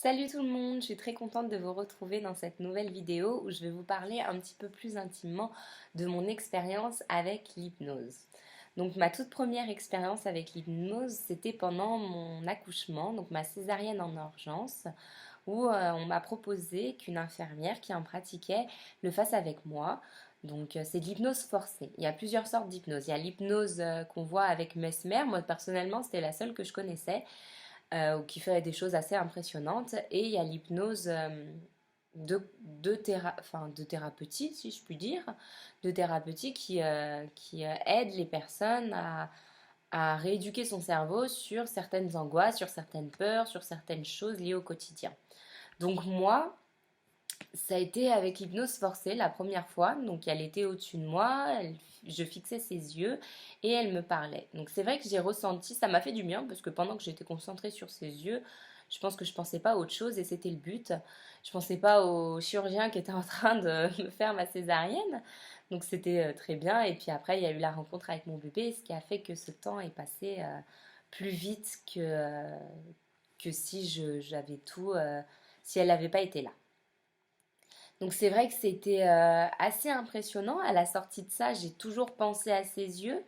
Salut tout le monde, je suis très contente de vous retrouver dans cette nouvelle vidéo où je vais vous parler un petit peu plus intimement de mon expérience avec l'hypnose. Donc ma toute première expérience avec l'hypnose, c'était pendant mon accouchement, donc ma césarienne en urgence, où on m'a proposé qu'une infirmière qui en pratiquait le fasse avec moi. Donc c'est de l'hypnose forcée. Il y a plusieurs sortes d'hypnose. Il y a l'hypnose qu'on voit avec Mesmer. Moi personnellement, c'était la seule que je connaissais qui fait des choses assez impressionnantes. Et il y a l'hypnose de thérapeutique, si je puis dire, de thérapeutique qui aide les personnes à rééduquer son cerveau sur certaines angoisses, sur certaines peurs, sur certaines choses liées au quotidien. Donc moi, ça a été avec l'hypnose forcée la première fois. Donc elle était au-dessus de moi, je fixais ses yeux et elle me parlait. Donc c'est vrai que j'ai ressenti, ça m'a fait du bien parce que pendant que j'étais concentrée sur ses yeux, je pense que je pensais pas à autre chose et c'était le but. Je pensais pas au chirurgien qui était en train de me faire ma césarienne. Donc c'était très bien. Et puis après, il y a eu la rencontre avec mon bébé, ce qui a fait que ce temps est passé plus vite que si j'avais tout, si elle n'avait pas été là. Donc c'est vrai que c'était assez impressionnant. À la sortie de ça, j'ai toujours pensé à ses yeux.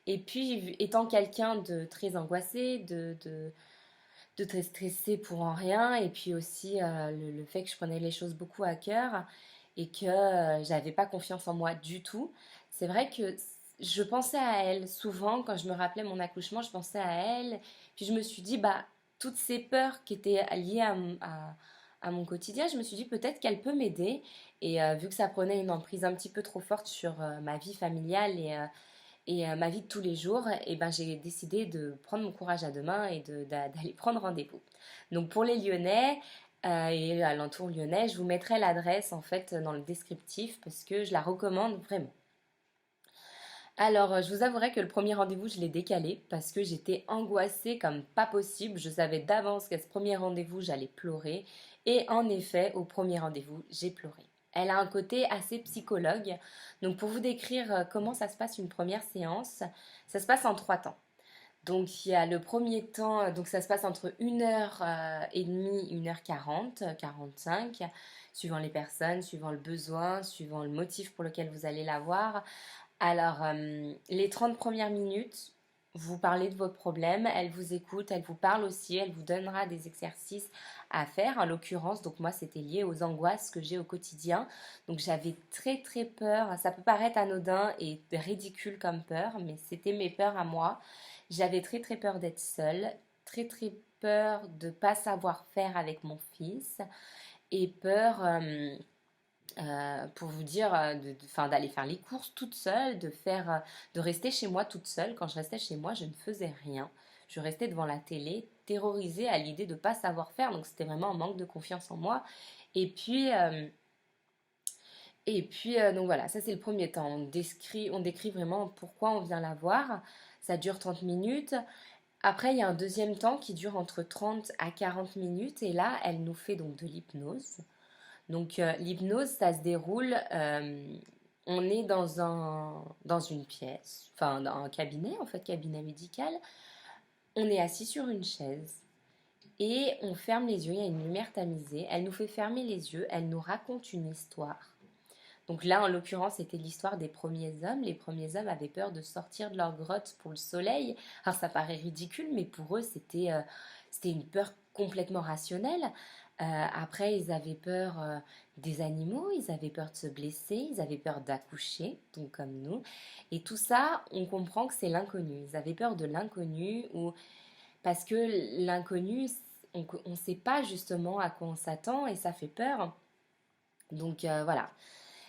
Et puis, étant quelqu'un de très angoissé, de très stressé pour en rien, et puis aussi le fait que je prenais les choses beaucoup à cœur et que j'avais pas confiance en moi du tout, c'est vrai que je pensais à elle. Souvent, quand je me rappelais mon accouchement, je pensais à elle. Puis je me suis dit, bah, toutes ces peurs qui étaient liées à mon quotidien, je me suis dit peut-être qu'elle peut m'aider. Et vu que ça prenait une emprise un petit peu trop forte sur ma vie familiale et ma vie de tous les jours, et ben, j'ai décidé de prendre mon courage à deux mains et d'aller prendre rendez-vous. Donc pour les Lyonnais et alentours lyonnais, je vous mettrai l'adresse en fait dans le descriptif parce que je la recommande vraiment. Alors, je vous avouerai que le premier rendez-vous, je l'ai décalé parce que j'étais angoissée comme pas possible. Je savais d'avance qu'à ce premier rendez-vous, j'allais pleurer. Et en effet, au premier rendez-vous, j'ai pleuré. Elle a un côté assez psychologue. Donc, pour vous décrire comment ça se passe une première séance, ça se passe en trois temps. Donc, il y a le premier temps, donc ça se passe entre 1h30, 1h40, 45, suivant les personnes, suivant le besoin, suivant le motif pour lequel vous allez la voir. Alors, les 30 premières minutes, vous parlez de votre problème, elle vous écoute, elle vous parle aussi, elle vous donnera des exercices à faire. En l'occurrence, donc moi, c'était lié aux angoisses que j'ai au quotidien. Donc, j'avais très très peur. Ça peut paraître anodin et ridicule comme peur, mais c'était mes peurs à moi. J'avais très très peur d'être seule, très très peur de ne pas savoir faire avec mon fils et peur pour vous dire, d'aller faire les courses toute seule, de rester chez moi toute seule. Quand je restais chez moi, je ne faisais rien. Je restais devant la télé, terrorisée à l'idée de ne pas savoir faire. Donc c'était vraiment un manque de confiance en moi. Et puis, euh, donc voilà, ça c'est le premier temps. On décrit vraiment pourquoi on vient la voir. Ça dure 30 minutes. Après, il y a un deuxième temps qui dure entre 30 à 40 minutes. Et là, elle nous fait donc de l'hypnose. Donc l'hypnose, ça se déroule, on est dans une pièce, enfin dans un cabinet en fait, cabinet médical. On est assis sur une chaise et on ferme les yeux, il y a une lumière tamisée. Elle nous fait fermer les yeux, elle nous raconte une histoire. Donc là, en l'occurrence, c'était l'histoire des premiers hommes. Les premiers hommes avaient peur de sortir de leur grotte pour le soleil. Alors ça paraît ridicule, mais pour eux, c'était une peur complètement rationnelle. Après, ils avaient peur des animaux, ils avaient peur de se blesser, ils avaient peur d'accoucher, donc comme nous. Et tout ça, on comprend que c'est l'inconnu. Ils avaient peur de l'inconnu, parce que l'inconnu, on ne sait pas justement à quoi on s'attend et ça fait peur. Donc voilà.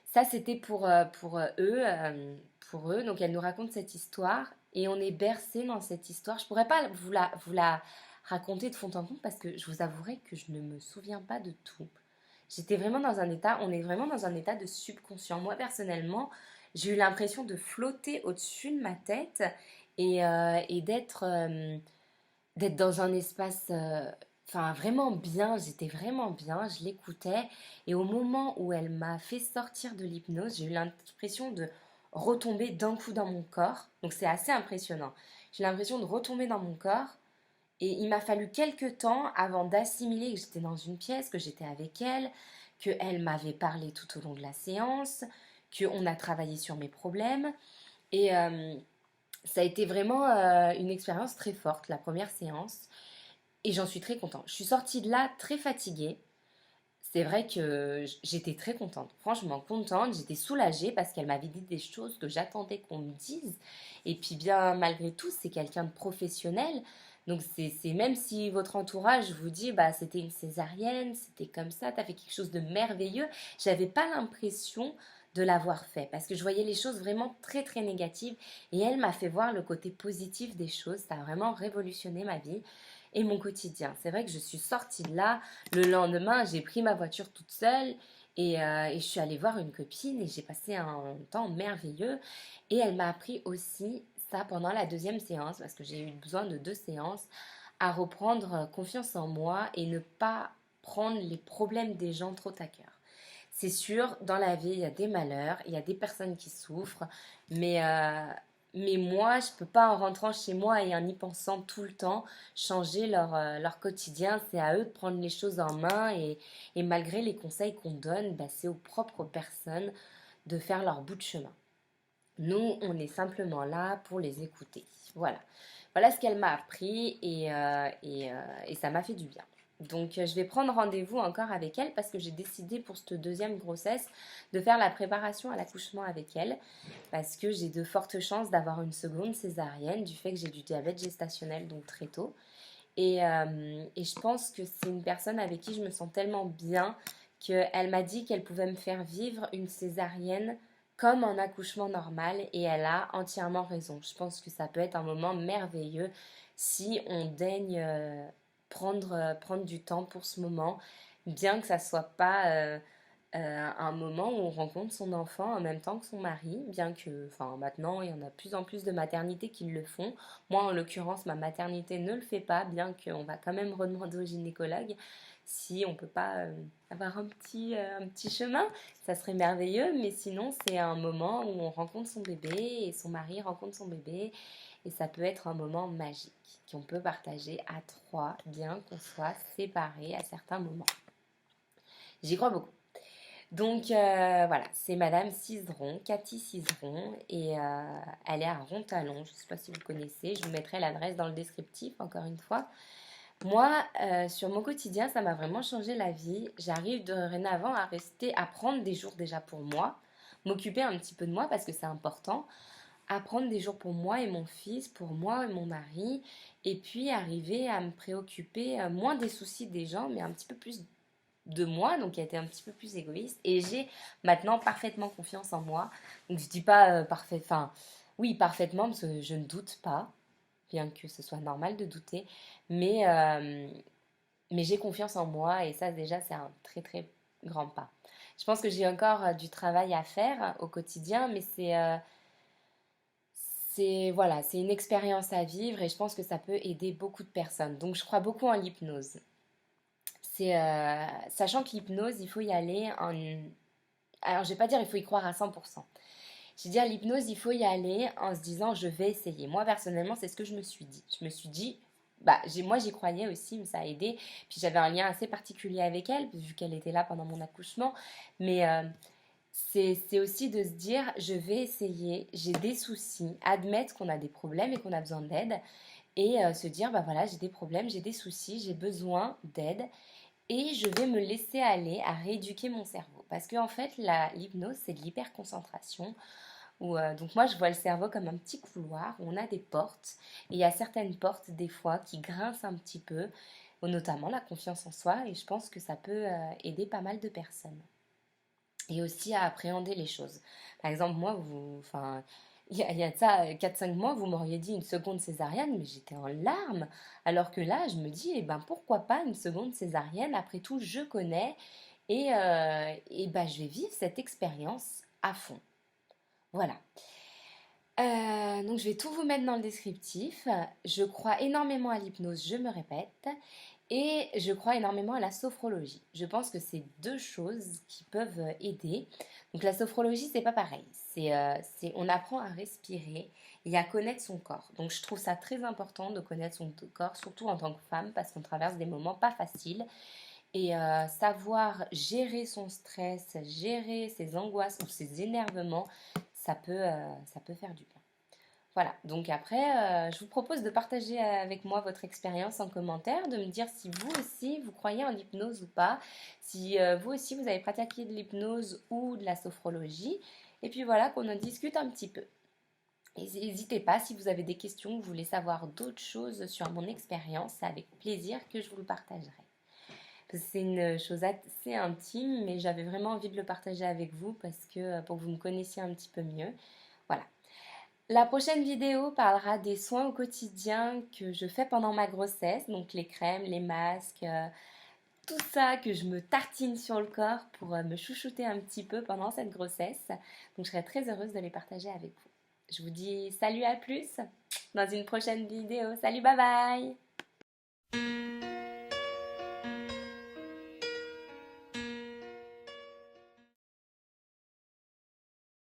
Ça, c'était pour eux. Donc, elle nous raconte cette histoire et on est bercé dans cette histoire. Je pourrais pas vous la raconter de fond en comble parce que je vous avouerai que je ne me souviens pas de tout. J'étais vraiment dans un état, on est vraiment dans un état de subconscient. Moi, personnellement, j'ai eu l'impression de flotter au-dessus de ma tête et d'être dans un espace, enfin vraiment bien, j'étais vraiment bien, je l'écoutais. Et au moment où elle m'a fait sortir de l'hypnose, j'ai eu l'impression de retomber d'un coup dans mon corps. Donc c'est assez impressionnant. J'ai l'impression de retomber dans mon corps Et il m'a fallu quelques temps avant d'assimiler que j'étais dans une pièce, que j'étais avec elle, qu'elle m'avait parlé tout au long de la séance, qu'on a travaillé sur mes problèmes. Et ça a été vraiment une expérience très forte, la première séance. Et j'en suis très contente. Je suis sortie de là très fatiguée. C'est vrai que j'étais très contente, franchement contente, j'étais soulagée parce qu'elle m'avait dit des choses que j'attendais qu'on me dise. Et puis bien malgré tout, c'est quelqu'un de professionnel. Donc c'est même si votre entourage vous dit bah c'était une césarienne, c'était comme ça, t'as fait quelque chose de merveilleux, j'avais pas l'impression de l'avoir fait parce que je voyais les choses vraiment très très négatives et elle m'a fait voir le côté positif des choses, ça a vraiment révolutionné ma vie et mon quotidien. C'est vrai que je suis sortie de là le lendemain, j'ai pris ma voiture toute seule et je suis allée voir une copine et j'ai passé un temps merveilleux. Et elle m'a appris aussi ça pendant la deuxième séance, parce que j'ai eu besoin de 2 séances, à reprendre confiance en moi et ne pas prendre les problèmes des gens trop à cœur. C'est sûr, dans la vie, il y a des malheurs, il y a des personnes qui souffrent, mais, euh, mais moi, je ne peux pas en rentrant chez moi et en y pensant tout le temps, changer leur quotidien. C'est à eux de prendre les choses en main et malgré les conseils qu'on donne, bah, c'est aux propres personnes de faire leur bout de chemin. Nous, on est simplement là pour les écouter. Voilà. Voilà ce qu'elle m'a appris et ça m'a fait du bien. Donc, je vais prendre rendez-vous encore avec elle parce que j'ai décidé pour cette deuxième grossesse de faire la préparation à l'accouchement avec elle parce que j'ai de fortes chances d'avoir une seconde césarienne du fait que j'ai du diabète gestationnel donc très tôt. Et je pense que c'est une personne avec qui je me sens tellement bien qu'elle m'a dit qu'elle pouvait me faire vivre une césarienne comme un accouchement normal et elle a entièrement raison. Je pense que ça peut être un moment merveilleux si on daigne prendre du temps pour ce moment, bien que ça soit pas un moment où on rencontre son enfant en même temps que son mari, bien que, enfin, maintenant, il y en a de plus en plus de maternités qui le font. Moi, en l'occurrence, ma maternité ne le fait pas, bien qu'on va quand même redemander au gynécologue si on peut pas avoir un petit chemin. Ça serait merveilleux, mais sinon, c'est un moment où on rencontre son bébé et son mari rencontre son bébé. Et ça peut être un moment magique qu'on peut partager à trois, bien qu'on soit séparés à certains moments. J'y crois beaucoup. Donc voilà, c'est Madame Cizeron, Cathy Cizeron, et elle est à Rontalon. Je ne sais pas si vous connaissez, je vous mettrai l'adresse dans le descriptif, encore une fois. Moi, sur mon quotidien, ça m'a vraiment changé la vie. J'arrive dorénavant à rester, à prendre des jours déjà pour moi, m'occuper un petit peu de moi parce que c'est important, à prendre des jours pour moi et mon fils, pour moi et mon mari, et puis arriver à me préoccuper moins des soucis des gens, mais un petit peu plus de moi, donc qui a été un petit peu plus égoïste. Et j'ai maintenant parfaitement confiance en moi. Donc je dis pas parfait, enfin oui parfaitement parce que je ne doute pas, bien que ce soit normal de douter, mais, euh, mais j'ai confiance en moi et ça déjà c'est un très très grand pas. Je pense que j'ai encore du travail à faire au quotidien, mais c'est voilà, c'est une expérience à vivre et je pense que ça peut aider beaucoup de personnes. Donc je crois beaucoup en l'hypnose. Sachant que l'hypnose, il faut y aller en... Alors, je vais pas dire il faut y croire à 100%. Je vais dire l'hypnose, il faut y aller en se disant je vais essayer. Moi, personnellement, c'est ce que je me suis dit. Je me suis dit, bah, moi j'y croyais aussi, mais ça a aidé. Puis j'avais un lien assez particulier avec elle, vu qu'elle était là pendant mon accouchement. Mais c'est aussi de se dire je vais essayer, j'ai des soucis, admettre qu'on a des problèmes et qu'on a besoin d'aide. Et se dire, bah voilà, j'ai des problèmes, j'ai des soucis, j'ai besoin d'aide et je vais me laisser aller à rééduquer mon cerveau. Parce qu'en fait, l'hypnose, c'est de l'hyperconcentration. Donc moi, je vois le cerveau comme un petit couloir où on a des portes. Et il y a certaines portes, des fois, qui grincent un petit peu, notamment la confiance en soi. Et je pense que ça peut aider pas mal de personnes. Et aussi à appréhender les choses. Par exemple, moi, enfin, il y a de ça 4-5 mois, vous m'auriez dit une seconde césarienne, mais j'étais en larmes. Alors que là, je me dis, eh ben, pourquoi pas une seconde césarienne? Après tout, je connais et ben, je vais vivre cette expérience à fond. Voilà. Donc, je vais tout vous mettre dans le descriptif. Je crois énormément à l'hypnose, je me répète. Et je crois énormément à la sophrologie. Je pense que c'est deux choses qui peuvent aider. Donc la sophrologie, c'est pas pareil. On apprend à respirer et à connaître son corps. Donc je trouve ça très important de connaître son corps, surtout en tant que femme, parce qu'on traverse des moments pas faciles. Et savoir gérer son stress, gérer ses angoisses ou ses énervements, ça peut faire du bien. Voilà, donc après, je vous propose de partager avec moi votre expérience en commentaire, de me dire si vous aussi, vous croyez en l'hypnose ou pas, si vous aussi, vous avez pratiqué de l'hypnose ou de la sophrologie, et puis voilà, qu'on en discute un petit peu. Et n'hésitez pas, si vous avez des questions, vous voulez savoir d'autres choses sur mon expérience, c'est avec plaisir que je vous le partagerai. C'est une chose assez intime, mais j'avais vraiment envie de le partager avec vous parce que pour que vous me connaissiez un petit peu mieux. Voilà. La prochaine vidéo parlera des soins au quotidien que je fais pendant ma grossesse, donc les crèmes, les masques, tout ça que je me tartine sur le corps pour me chouchouter un petit peu pendant cette grossesse. Donc je serai très heureuse de les partager avec vous. Je vous dis salut, à plus dans une prochaine vidéo. Salut, bye bye!